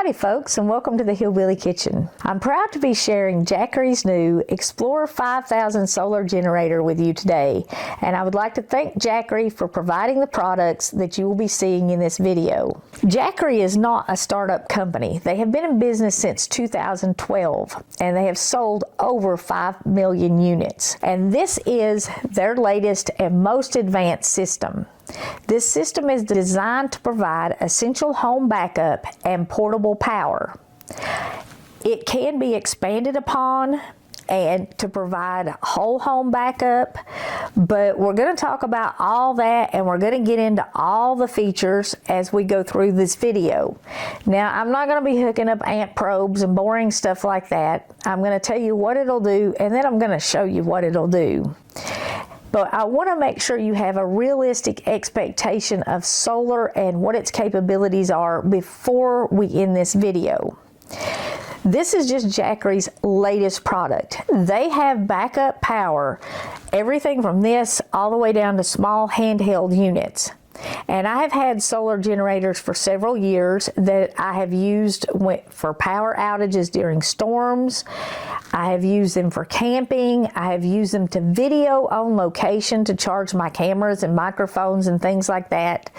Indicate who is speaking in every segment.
Speaker 1: Howdy folks, and welcome to the Hillbilly Kitchen. I'm proud to be sharing Jackery's new Explorer 5000 solar generator with you today, and I would like to thank Jackery for providing the products that you will be seeing in this video. Jackery is not a startup company. They have been in business since 2012, and they have sold over 5 million units, and this is their latest and most advanced system. This system is designed to provide essential home backup and portable power. It can be expanded upon and to provide whole home backup, but we're going to talk about all that and we're going to get into all the features as we go through this video. Now, I'm not going to be hooking up amp probes and boring stuff like that. I'm going to tell you what it'll do, and then I'm going to show you what it'll do. But I want to make sure you have a realistic expectation of solar and what its capabilities are before we end this video. This is just Jackery's latest product. They have backup power, everything from this all the way down to small handheld units. And I have had solar generators for several years that I have used for power outages during storms. I have used them for camping. I have used them to video on location to charge my cameras and microphones and things like that.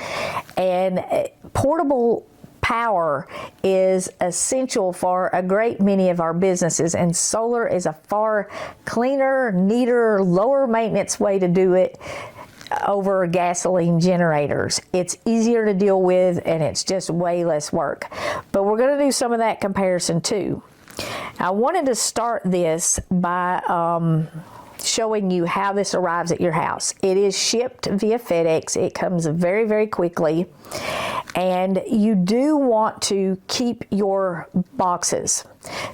Speaker 1: And portable power is essential for a great many of our businesses, and solar is a far cleaner, neater, lower maintenance way to do it over gasoline generators. It's easier to deal with and it's just way less work. But we're going to do some of that comparison too. I wanted to start this by showing you how this arrives at your house. It is shipped via FedEx. It comes very, very quickly. And you do want to keep your boxes.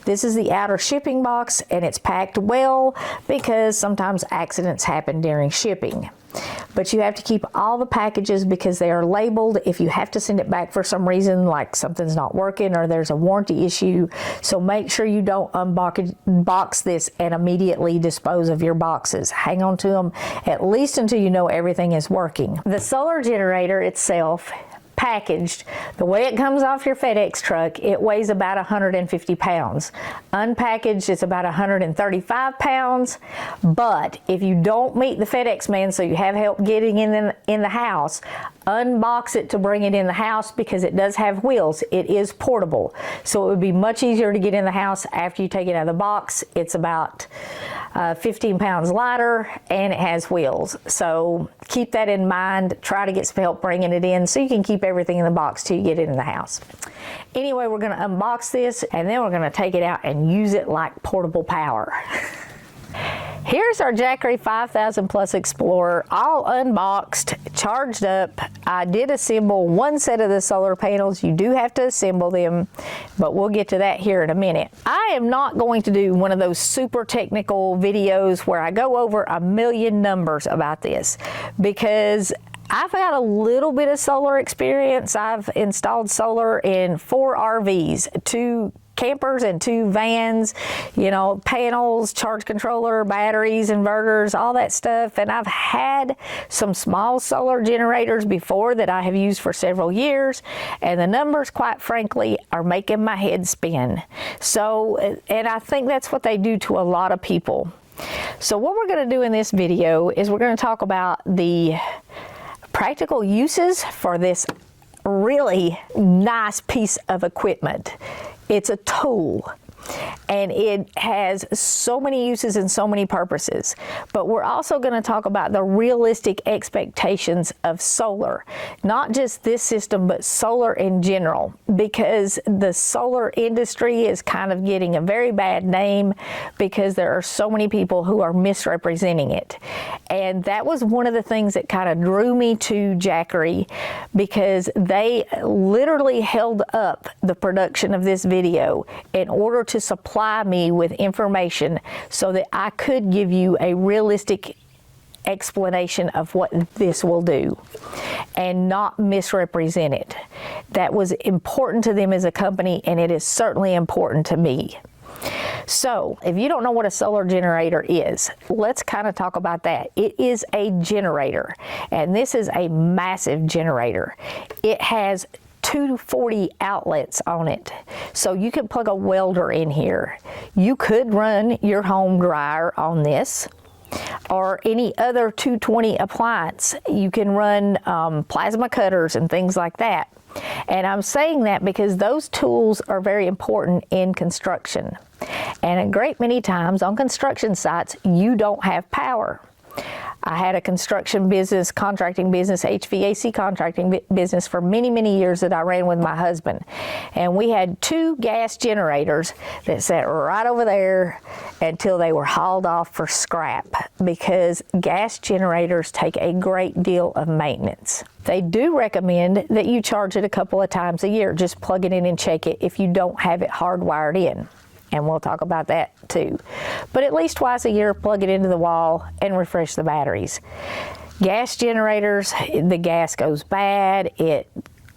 Speaker 1: This is the outer shipping box, and it's packed well because sometimes accidents happen during shipping. But you have to keep all the packages because they are labeled if you have to send it back for some reason, like something's not working or there's a warranty issue. So make sure you don't unbox this and immediately dispose of your boxes. Hang on to them at least until you know everything is working. The solar generator itself, packaged, the way it comes off your FedEx truck, it weighs about 150 pounds. Unpackaged, it's about 135 pounds. But if you don't meet the FedEx man, so you have help getting in the house, unbox it to bring it in the house because it does have wheels. It is portable. So it would be much easier to get in the house after you take it out of the box. It's about 15 pounds lighter and it has wheels. So keep that in mind. Try to get some help bringing it in so you can keep everything in the box till you get it in the house. Anyway, we're going to unbox this and then we're going to take it out and use it like portable power. Here's our Jackery 5000 Plus Explorer, all unboxed, charged up. I did assemble one set of the solar panels. You do have to assemble them, but we'll get to that here in a minute. I am not going to do one of those super technical videos where I go over a million numbers about this because I've got a little bit of solar experience. I've installed solar in 4 RVs, 2 campers and 2 vans, you know, panels, charge controller, batteries, inverters, all that stuff. And I've had some small solar generators before that I have used for several years, and the numbers, quite frankly, are making my head spin. So, and I think that's what they do to a lot of people. So what we're going to do in this video is we're going to talk about the practical uses for this really nice piece of equipment. It's a tool, and it has so many uses and so many purposes. But we're also going to talk about the realistic expectations of solar, not just this system, but solar in general, because the solar industry is kind of getting a very bad name because there are so many people who are misrepresenting it. And that was one of the things that kind of drew me to Jackery, because they literally held up the production of this video in order to supply me with information so that I could give you a realistic explanation of what this will do and not misrepresent it. That was important to them as a company, and it is certainly important to me. So if you don't know what a solar generator is, let's kind of talk about that. It is a generator, and this is a massive generator. It has 240 outlets on it. So you can plug a welder in here. You could run your home dryer on this, or any other 220 appliance. You can run plasma cutters and things like that. And I'm saying that because those tools are very important in construction. And a great many times on construction sites, you don't have power. I had a construction business, contracting business, HVAC contracting business for many, many years that I ran with my husband. And we had 2 gas generators that sat right over there until they were hauled off for scrap, because gas generators take a great deal of maintenance. They do recommend that you charge it a couple of times a year. Just plug it in and check it if you don't have it hardwired in. And we'll talk about that too. But at least twice a year, plug it into the wall and refresh the batteries. Gas generators, the gas goes bad, it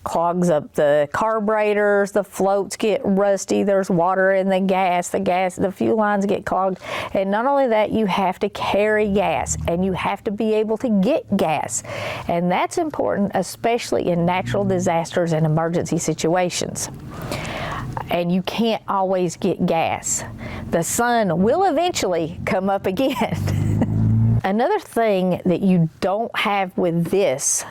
Speaker 1: clogs up the carburetors, the floats get rusty, there's water in the gas, the fuel lines get clogged. And not only that, you have to carry gas and you have to be able to get gas. And that's important, especially in natural disasters and emergency situations. And you can't always get gas. The sun will eventually come up again. Another thing that you don't have with this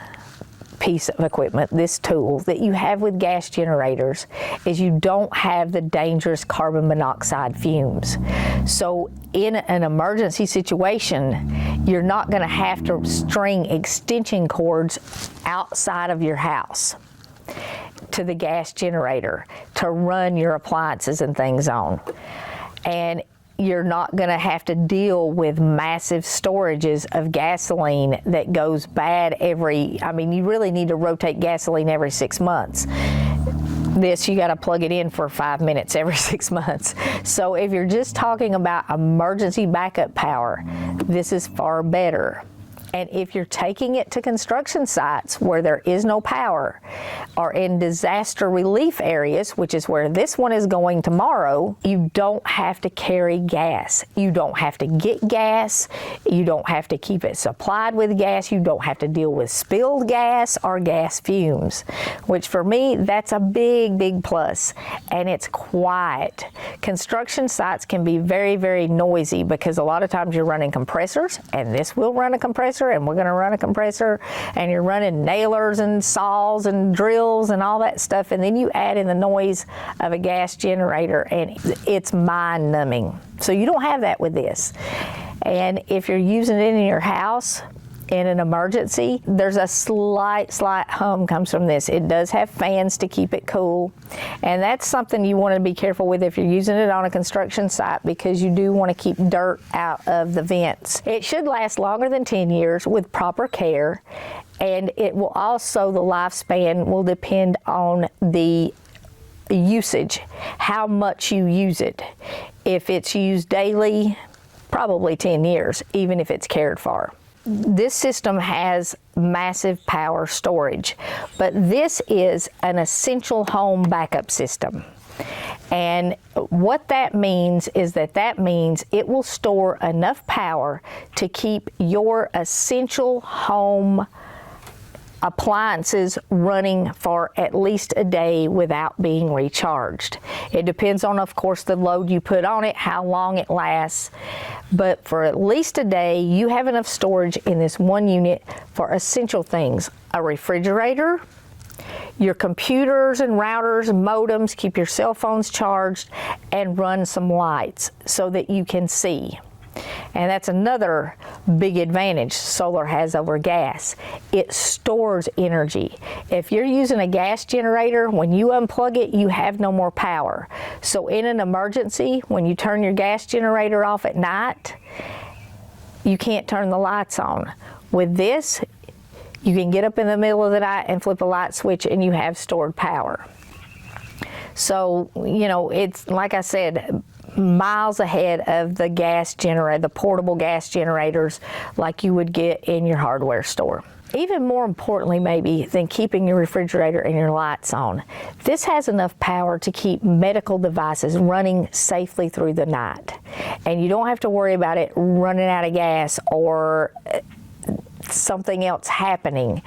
Speaker 1: piece of equipment, this tool, that you have with gas generators is you don't have the dangerous carbon monoxide fumes. So in an emergency situation, you're not going to have to string extension cords outside of your house to the gas generator to run your appliances and things on. And you're not going to have to deal with massive storages of gasoline that goes bad you really need to rotate gasoline every 6 months. This, you got to plug it in for 5 minutes every 6 months. So if you're just talking about emergency backup power, this is far better. And if you're taking it to construction sites where there is no power, or in disaster relief areas, which is where this one is going tomorrow, you don't have to carry gas. You don't have to get gas. You don't have to keep it supplied with gas. You don't have to deal with spilled gas or gas fumes, which for me, that's a big, big plus. And it's quiet. Construction sites can be very, very noisy because a lot of times you're running compressors, and this will run a compressor, and we're going to run a compressor, and you're running nailers and saws and drills and all that stuff, and then you add in the noise of a gas generator, and it's mind-numbing. So you don't have that with this. And if you're using it in your house in an emergency, there's a slight hum comes from this. It does have fans to keep it cool, and that's something you want to be careful with if you're using it on a construction site, because you do want to keep dirt out of the vents. It should last longer than 10 years with proper care, and it will also, the lifespan will depend on the usage, how much you use it. If it's used daily, probably 10 years, even if it's cared for. This system has massive power storage, but this is an essential home backup system. And what that means is that means it will store enough power to keep your essential home appliances running for at least a day without being recharged. It depends on, of course, the load you put on it, how long it lasts, but for at least a day, you have enough storage in this one unit for essential things: a refrigerator, your computers and routers and modems, keep your cell phones charged, and run some lights so that you can see. And that's another big advantage solar has over gas. It stores energy. If you're using a gas generator, when you unplug it, you have no more power. So in an emergency, when you turn your gas generator off at night, you can't turn the lights on. With this, you can get up in the middle of the night and flip a light switch and you have stored power. So, it's, like I said, miles ahead of the gas generator, the portable gas generators like you would get in your hardware store. Even more importantly, maybe, than keeping your refrigerator and your lights on, this has enough power to keep medical devices running safely through the night. And you don't have to worry about it running out of gas or something else happening.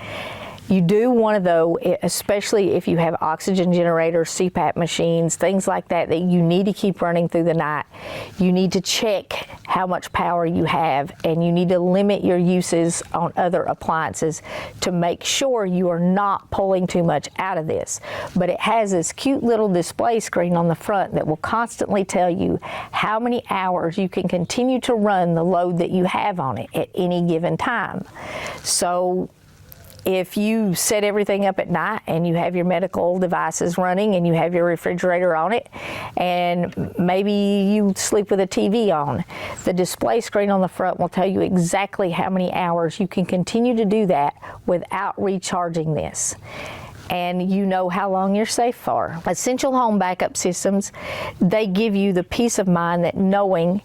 Speaker 1: You do want to, though, especially if you have oxygen generators, CPAP machines, things like that, that you need to keep running through the night. You need to check how much power you have, and you need to limit your uses on other appliances to make sure you are not pulling too much out of this. But it has this cute little display screen on the front that will constantly tell you how many hours you can continue to run the load that you have on it at any given time. So if you set everything up at night and you have your medical devices running and you have your refrigerator on it, and maybe you sleep with a TV on, the display screen on the front will tell you exactly how many hours you can continue to do that without recharging this. And you know how long you're safe for. Essential home backup systems, they give you the peace of mind that knowing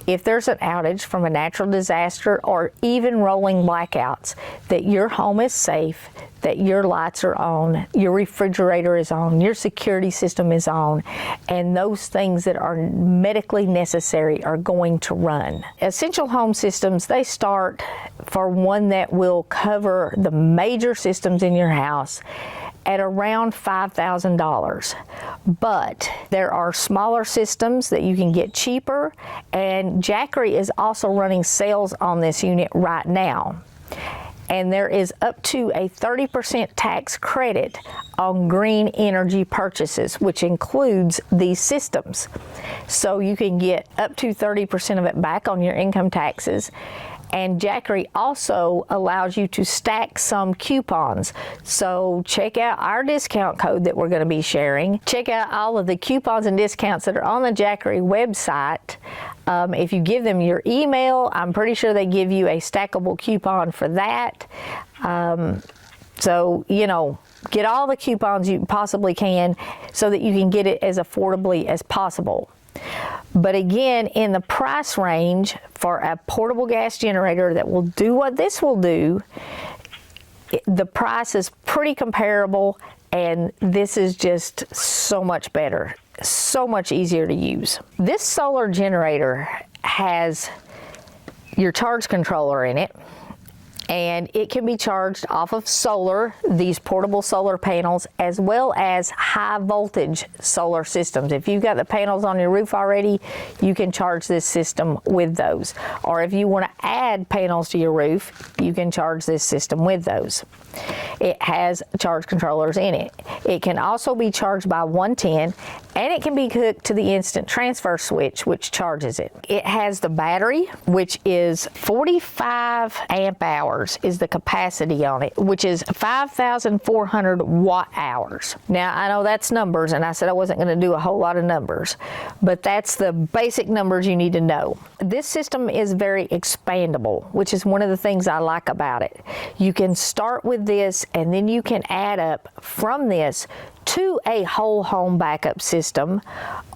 Speaker 1: if there's an outage from a natural disaster or even rolling blackouts, that your home is safe, that your lights are on, your refrigerator is on, your security system is on, and those things that are medically necessary are going to run. Essential home systems, they start for one that will cover the major systems in your house at around $5,000. But there are smaller systems that you can get cheaper, and Jackery is also running sales on this unit right now. And there is up to a 30% tax credit on green energy purchases, which includes these systems. So you can get up to 30% of it back on your income taxes. And Jackery also allows you to stack some coupons. So check out our discount code that we're going to be sharing. Check out all of the coupons and discounts that are on the Jackery website. If you give them your email, I'm pretty sure they give you a stackable coupon for that. So, you know, get all the coupons you possibly can so that you can get it as affordably as possible. But again, in the price range for a portable gas generator that will do what this will do, the price is pretty comparable, and this is just so much better, so much easier to use. This solar generator has your charge controller in it, and it can be charged off of solar, these portable solar panels, as well as high voltage solar systems. If you've got the panels on your roof already, you can charge this system with those. Or if you want to add panels to your roof, you can charge this system with those. It has charge controllers in it. It can also be charged by 110, and it can be hooked to the instant transfer switch, which charges it. It has the battery, which is 45 amp hours is the capacity on it, which is 5,400 watt hours. Now, I know that's numbers, and I said I wasn't going to do a whole lot of numbers, but that's the basic numbers you need to know. This system is very expandable, which is one of the things I like about it. You can start with this, and then you can add up from this to a whole home backup system,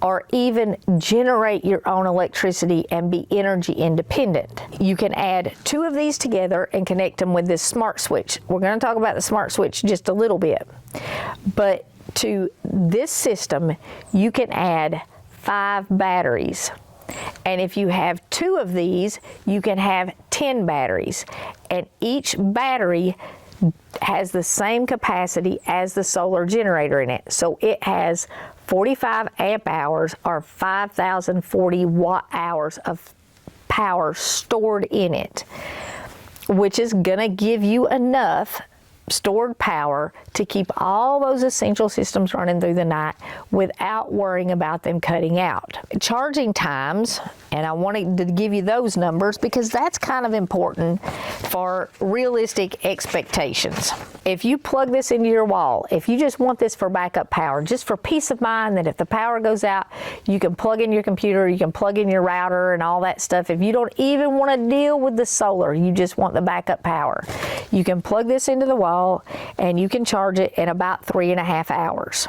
Speaker 1: or even generate your own electricity and be energy independent. You can add two of these together and connect them with this smart switch. We're going to talk about the smart switch just a little bit, but to this system you can add 5 batteries. And if you have 2 of these, you can have 10 batteries, and each battery has the same capacity as the solar generator in it. So it has 45 amp hours or 5,040 watt hours of power stored in it, which is gonna give you enough stored power to keep all those essential systems running through the night without worrying about them cutting out. Charging times, and I wanted to give you those numbers because that's kind of important for realistic expectations. If you plug this into your wall, if you just want this for backup power, just for peace of mind that if the power goes out, you can plug in your computer, you can plug in your router and all that stuff. If you don't even want to deal with the solar, you just want the backup power, you can plug this into the wall and you can charge it in about 3.5 hours.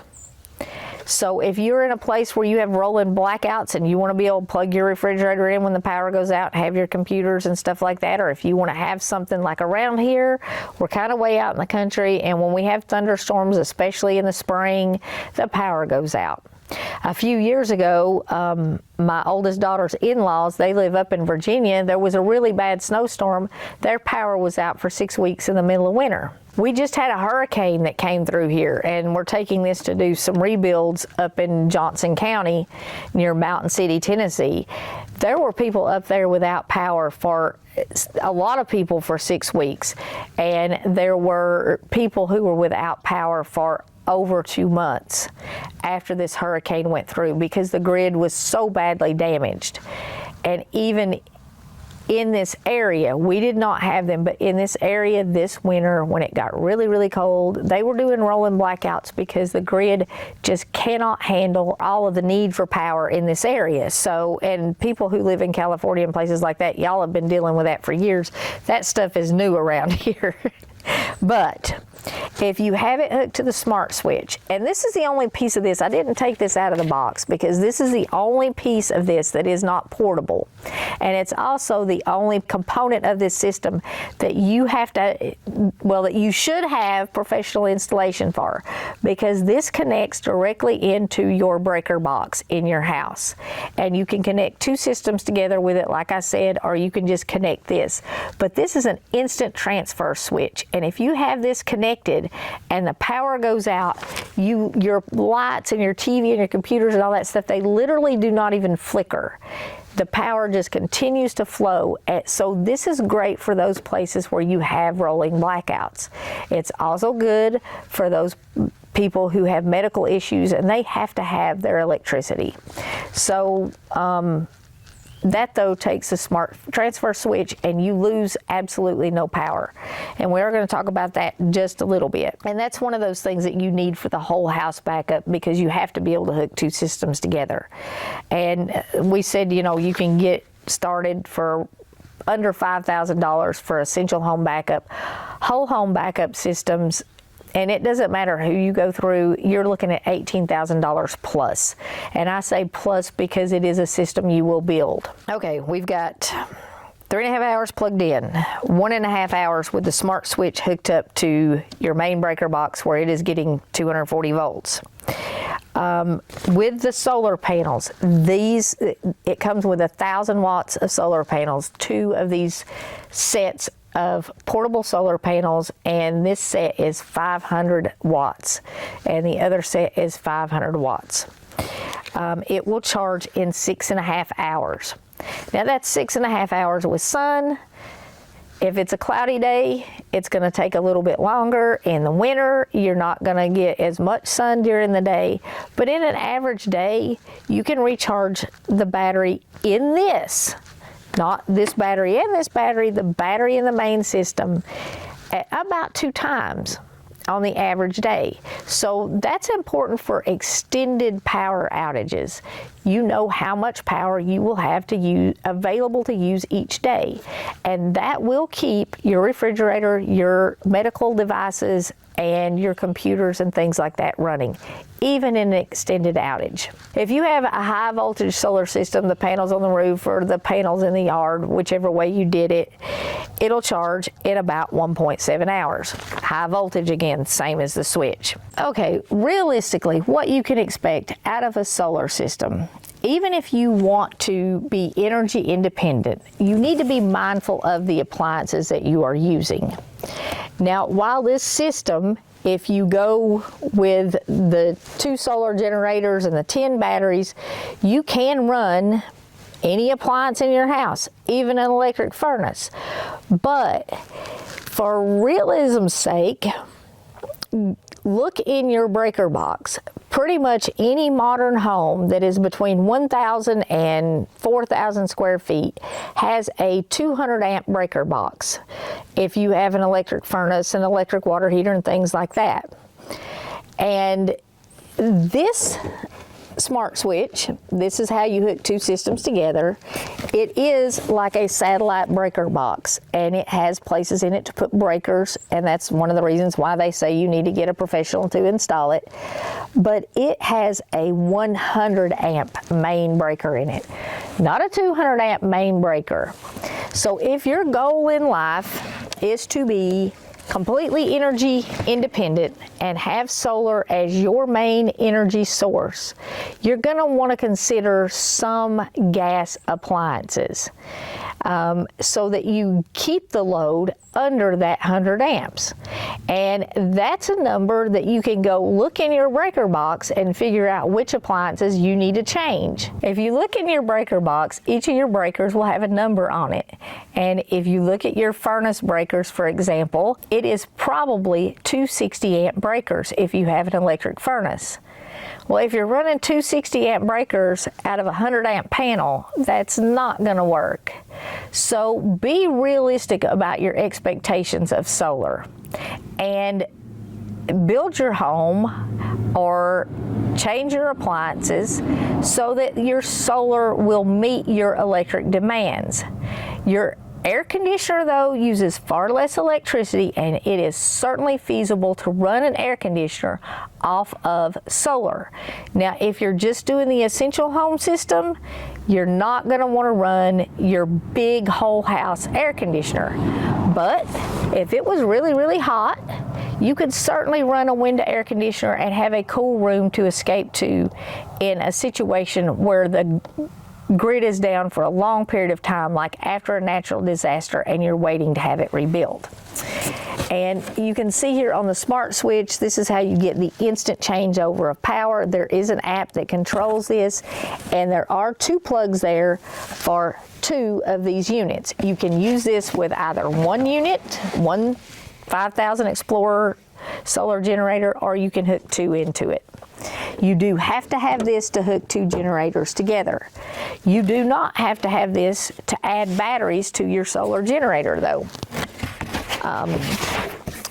Speaker 1: So if you're in a place where you have rolling blackouts and you want to be able to plug your refrigerator in when the power goes out and have your computers and stuff like that, or if you want to have something like around here, we're kind of way out in the country, and when we have thunderstorms, especially in the spring, the power goes out. A few years ago, my oldest daughter's in-laws, they live up in Virginia. There was a really bad snowstorm. Their power was out for 6 weeks in the middle of winter. We just had a hurricane that came through here, and we're taking this to do some rebuilds up in Johnson County near Mountain City, Tennessee. There were people up there without power for a lot of people for 6 weeks, and there were people who were without power for over 2 months after this hurricane went through because the grid was so badly damaged. And even in this area, we did not have them, but in this area this winter, when it got really, really cold, they were doing rolling blackouts because the grid just cannot handle all of the need for power in this area. So, and people who live in California and places like that, y'all have been dealing with that for years. That stuff is new around here. But if you have it hooked to the smart switch, and this is the only piece of this, I didn't take this out of the box because this is the only piece of this that is not portable. And it's also the only component of this system that you have to, well, that you should have professional installation for, because this connects directly into your breaker box in your house. And you can connect 2 systems together with it, like I said, or you can just connect this. But this is an instant transfer switch. And if you have this connected and the power goes out, your lights and your TV and your computers and all that stuff, they literally do not even flicker. The power just continues to flow. So this is great for those places where you have rolling blackouts. It's also good for those people who have medical issues and they have to have their electricity. So that though takes a smart transfer switch and you lose absolutely no power. And we are going to talk about that just a little bit. And that's one of those things that you need for the whole house backup because you have to be able to hook 2 systems together. And we said, you know, you can get started for under $5,000 for essential home backup. Whole home backup systems, and it doesn't matter who you go through, you're looking at $18,000 plus. And I say plus because it is a system you will build. Okay, we've got 3.5 hours plugged in, 1.5 hours with the smart switch hooked up to your main breaker box where it is getting 240 volts. With the solar panels, it comes with 1,000 watts of solar panels, 2 of these sets of portable solar panels, and this set is 500 watts and the other set is 500 watts. It will charge in 6.5 hours. Now that's 6.5 hours with sun. If it's a cloudy day, it's going to take a little bit longer. In the winter, you're not going to get as much sun during the day. But in an average day, you can recharge the battery in this. Not this battery and this battery, the battery in the main system, at about 2 times on the average day. So that's important for extended power outages. You know how much power you will have to use, available to use each day. And that will keep your refrigerator, your medical devices, and your computers and things like that running, even in an extended outage. If you have a high voltage solar system, the panels on the roof or the panels in the yard, whichever way you did it, it'll charge in about 1.7 hours. High voltage again, same as the switch. Okay, realistically, what you can expect out of a solar system, even if you want to be energy independent, you need to be mindful of the appliances that you are using. Now, while this system, if you go with the 2 solar generators and the 10 batteries, you can run any appliance in your house, even an electric furnace. But for realism's sake, look in your breaker box. Pretty much any modern home that is between 1,000 and 4,000 square feet has a 200 amp breaker box. If you have an electric furnace, an electric water heater, and things like that. And this smart switch, this is how you hook 2 systems together. It is like a satellite breaker box, and it has places in it to put breakers, and that's one of the reasons why they say you need to get a professional to install it. But it has a 100 amp main breaker in it, not a 200 amp main breaker. So if your goal in life is to be completely energy independent and have solar as your main energy source, you're going to want to consider some gas appliances so that you keep the load under that 100 amps. And that's a number that you can go look in your breaker box and figure out which appliances you need to change. If you look in your breaker box, each of your breakers will have a number on it. And if you look at your furnace breakers, for example, it is probably 260 amp breakers if you have an electric furnace. Well, if you're running 260 amp breakers out of a 100 amp panel, that's not going to work. So be realistic about your expectations of solar and build your home or change your appliances so that your solar will meet your electric demands. Your air conditioner, though, uses far less electricity, and it is certainly feasible to run an air conditioner off of solar. Now, if you're just doing the essential home system, you're not going to want to run your big whole house air conditioner. But if it was really, really hot, you could certainly run a window air conditioner and have a cool room to escape to in a situation where the grid is down for a long period of time, like after a natural disaster, and you're waiting to have it rebuilt. And you can see here on the smart switch, this is how you get the instant changeover of power. There is an app that controls this, and there are 2 plugs there for 2 of these units. You can use this with either one unit, one 5000 Explorer solar generator, or you can hook 2 into it. You do have to have this to hook 2 generators together. You do not have to have this to add batteries to your solar generator, though.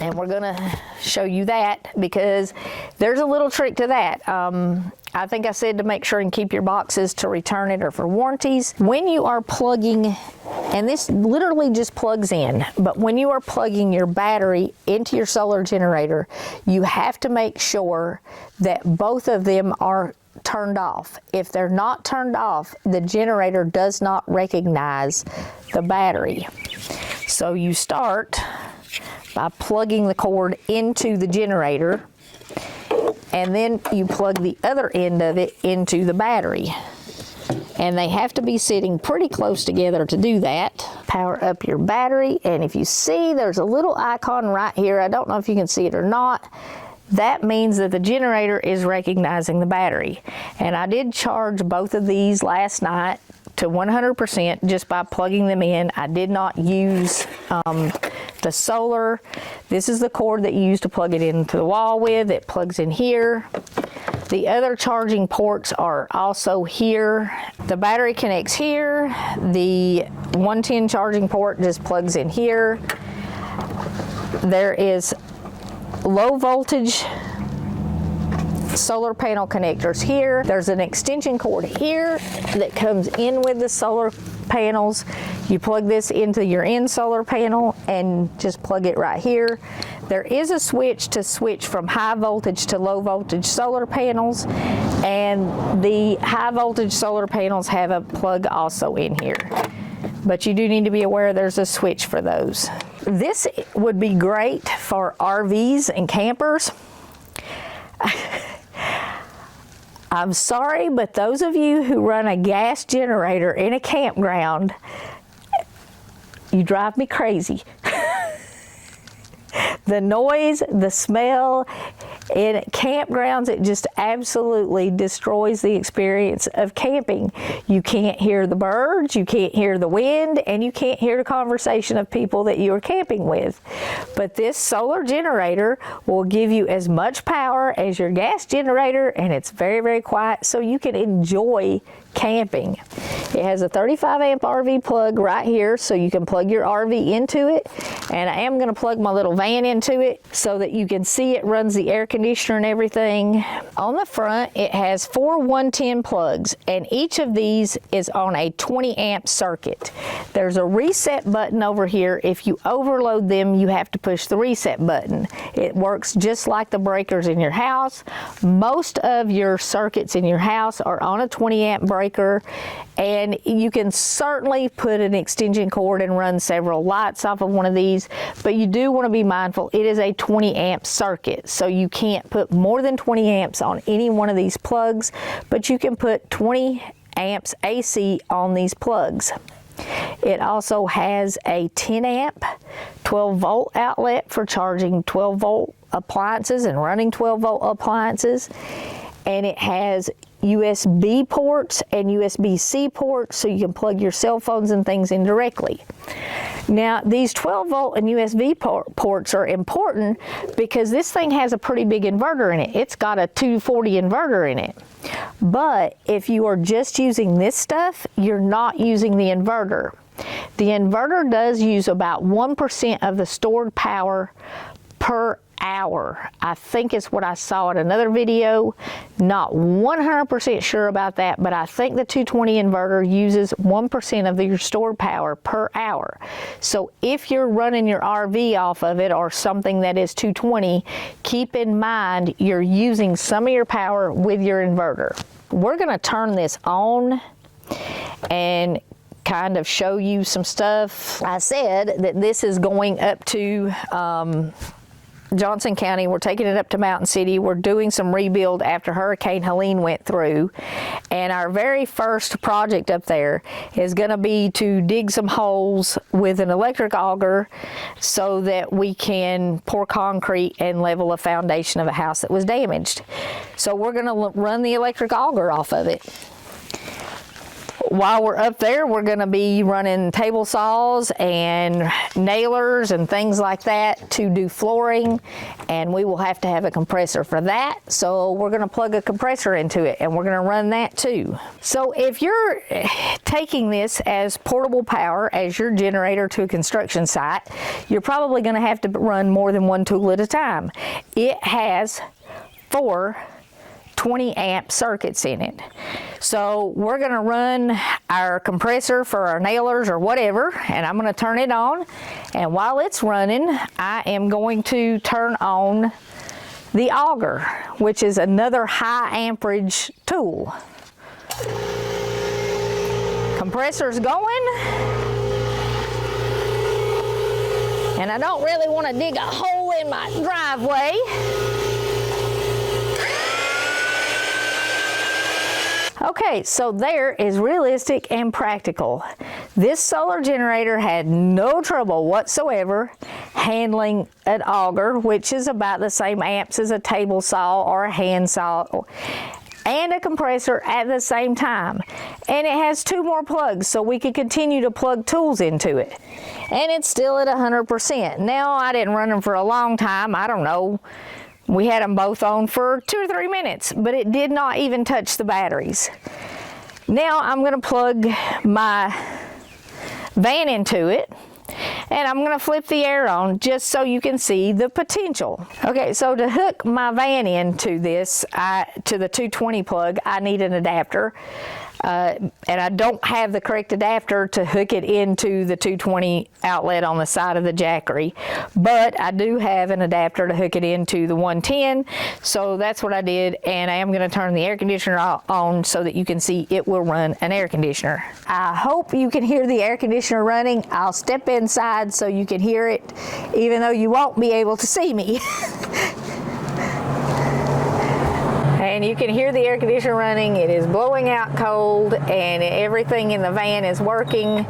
Speaker 1: And we're going to show you that because there's a little trick to that. I think I said to make sure and keep your boxes to return it or for warranties. When you are plugging, and this literally just plugs in, but when you are plugging your battery into your solar generator, you have to make sure that both of them are turned off. If they're not turned off, the generator does not recognize the battery. So you start by plugging the cord into the generator, and then you plug the other end of it into the battery. And they have to be sitting pretty close together to do that. Power up your battery, and if you see there's a little icon right here, I don't know if you can see it or not, that means that the generator is recognizing the battery. And I did charge both of these last night to 100% just by plugging them in. I did not use the solar. This is the cord that you use to plug it into the wall with. It plugs in here. The other charging ports are also here. The battery connects here. The 110 charging port just plugs in here. There is low voltage solar panel connectors here. There's an extension cord here that comes in with the solar panels. You plug this into your end solar panel and just plug it right here. There is a switch to switch from high voltage to low voltage solar panels, and the high voltage solar panels have a plug also in here. But you do need to be aware there's a switch for those. This would be great for RVs and campers. I'm sorry, but those of you who run a gas generator in a campground, you drive me crazy. The noise, the smell, in campgrounds, it just absolutely destroys the experience of camping. You can't hear the birds, you can't hear the wind, and you can't hear the conversation of people that you are camping with. But this solar generator will give you as much power as your gas generator, and it's very, very quiet, so you can enjoy camping. It has a 35 amp RV plug right here, so you can plug your RV into it. And I am going to plug my little van into it so that you can see it runs the air conditioner and everything. On the front, it has 4 110 plugs, and each of these is on a 20 amp circuit. There's a reset button over here. If you overload them, you have to push the reset button. It works just like the breakers in your house. Most of your circuits in your house are on a 20 amp breaker, and you can certainly put an extension cord and run several lights off of one of these. these, but you do want to be mindful. It is a 20 amp circuit, so you can't put more than 20 amps on any one of these plugs, but you can put 20 amps AC on these plugs. It also has a 10 amp 12 volt outlet for charging 12 volt appliances and running 12 volt appliances, and it has USB ports and USB-C ports, so you can plug your cell phones and things in directly. Now, these 12 volt and USB ports are important because this thing has a pretty big inverter in it. It's got a 240 inverter in it. But if you are just using this stuff, you're not using the inverter. The inverter does use about 1% of the stored power per hour. I think it's what I saw in another video. Not 100% sure about that, but I think the 220 inverter uses 1% of your stored power per hour. So if you're running your RV off of it or something that is 220, keep in mind you're using some of your power with your inverter. We're going to turn this on and kind of show you some stuff. I said that this is going up to Johnson County. We're taking it up to Mountain City. We're doing some rebuild after Hurricane Helene went through. And our very first project up there is going to be to dig some holes with an electric auger so that we can pour concrete and level a foundation of a house that was damaged. So we're going to run the electric auger off of it. While we're up there, we're going to be running table saws and nailers and things like that to do flooring, and we will have to have a compressor for that. So we're going to plug a compressor into it, and we're going to run that too. So if you're taking this as portable power as your generator to a construction site, you're probably going to have to run more than one tool at a time. It has 4 20 amp circuits in it. So we're going to run our compressor for our nailers or whatever, and I'm going to turn it on, and while it's running I am going to turn on the auger, which is another high amperage tool. Compressor's going, and I don't really want to dig a hole in my driveway. Okay, so there is realistic and practical. This solar generator had no trouble whatsoever handling an auger, which is about the same amps as a table saw or a hand saw, and a compressor at the same time. And it has 2 more plugs, so we could continue to plug tools into it. And it's still at 100%. Now, I didn't run them for a long time, I don't know. We had them both on for 2 or 3 minutes, but it did not even touch the batteries. Now I'm going to plug my van into it, and I'm going to flip the air on just so you can see the potential. Okay, so to hook my van into this, to the 220 plug, I need an adapter. And I don't have the correct adapter to hook it into the 220 outlet on the side of the Jackery, but I do have an adapter to hook it into the 110, so that's what I did, and I am going to turn the air conditioner on so that you can see it will run an air conditioner. I hope you can hear the air conditioner running. I'll step inside so you can hear it, even though you won't be able to see me. And you can hear the air conditioner running. It is blowing out cold, and everything in the van is working.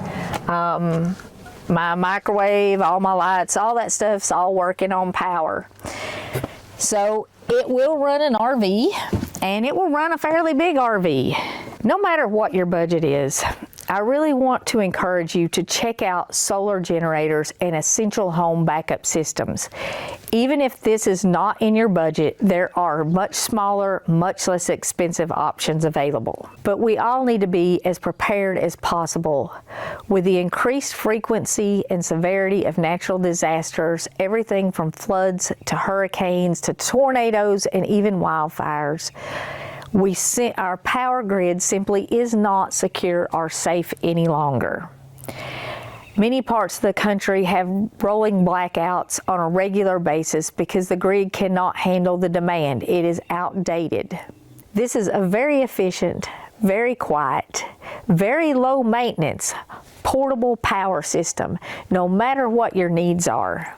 Speaker 1: My microwave, all my lights, all that stuff's all working on power. So it will run an RV, and it will run a fairly big RV. No matter what your budget is, I really want to encourage you to check out solar generators and essential home backup systems. Even if this is not in your budget, there are much smaller, much less expensive options available. But we all need to be as prepared as possible. With the increased frequency and severity of natural disasters, everything from floods to hurricanes to tornadoes and even wildfires, our power grid simply is not secure or safe any longer. Many parts of the country have rolling blackouts on a regular basis because the grid cannot handle the demand. It is outdated. This is a very efficient, very quiet, very low maintenance, portable power system, no matter what your needs are.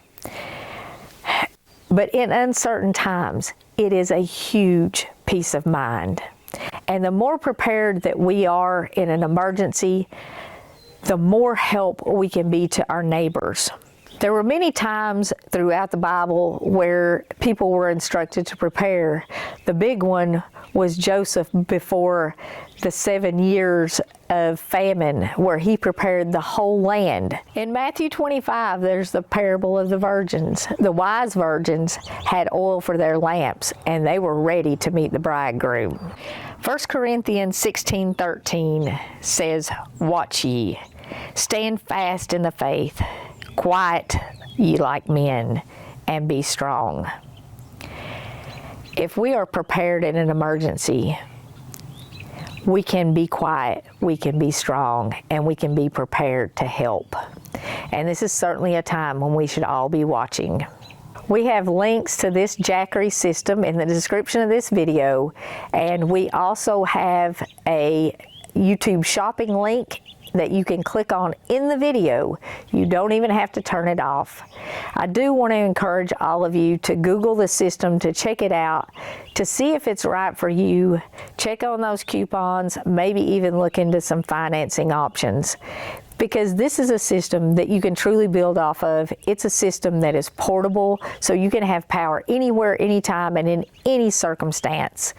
Speaker 1: But in uncertain times, it is a huge peace of mind. And the more prepared that we are in an emergency, the more help we can be to our neighbors. There were many times throughout the Bible where people were instructed to prepare. The big one was Joseph before the 7 years of famine, where he prepared the whole land. In Matthew 25, there's the parable of the virgins. The wise virgins had oil for their lamps, and they were ready to meet the bridegroom. 1 Corinthians 16:13 says, "Watch ye, stand fast in the faith, quiet ye like men, and be strong." If we are prepared in an emergency, we can be quiet, we can be strong, and we can be prepared to help. And this is certainly a time when we should all be watching. We have links to this Jackery system in the description of this video, and we also have a YouTube shopping link that you can click on in the video. You don't even have to turn it off. I do want to encourage all of you to Google the system, to check it out, to see if it's right for you. Check on those coupons, maybe even look into some financing options. Because this is a system that you can truly build off of. It's a system that is portable, so you can have power anywhere, anytime, and in any circumstance.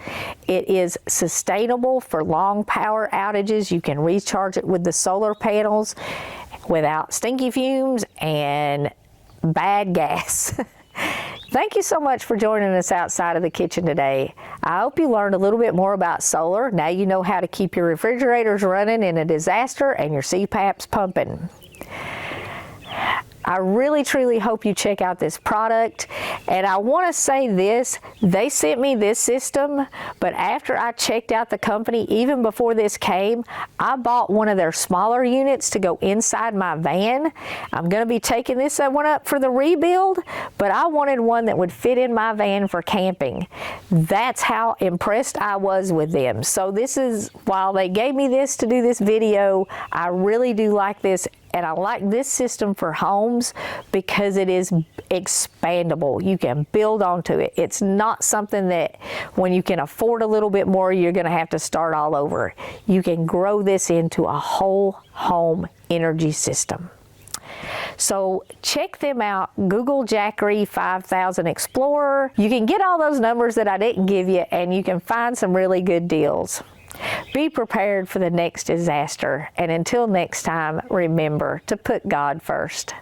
Speaker 1: It is sustainable for long power outages. You can recharge it with the solar panels without stinky fumes and bad gas. Thank you so much for joining us outside of the kitchen today. I hope you learned a little bit more about solar. Now you know how to keep your refrigerators running in a disaster and your CPAPs pumping. I really, truly hope you check out this product. And I want to say this, they sent me this system, but after I checked out the company, even before this came, I bought one of their smaller units to go inside my van. I'm going to be taking this one up for the rebuild, but I wanted one that would fit in my van for camping. That's how impressed I was with them. So this is, while they gave me this to do this video, I really do like this. And I like this system for homes because it is expandable. You can build onto it. It's not something that when you can afford a little bit more, you're going to have to start all over. You can grow this into a whole home energy system. So check them out. Google Jackery 5000 Explorer. You can get all those numbers that I didn't give you, and you can find some really good deals. Be prepared for the next disaster, and until next time, remember to put God first.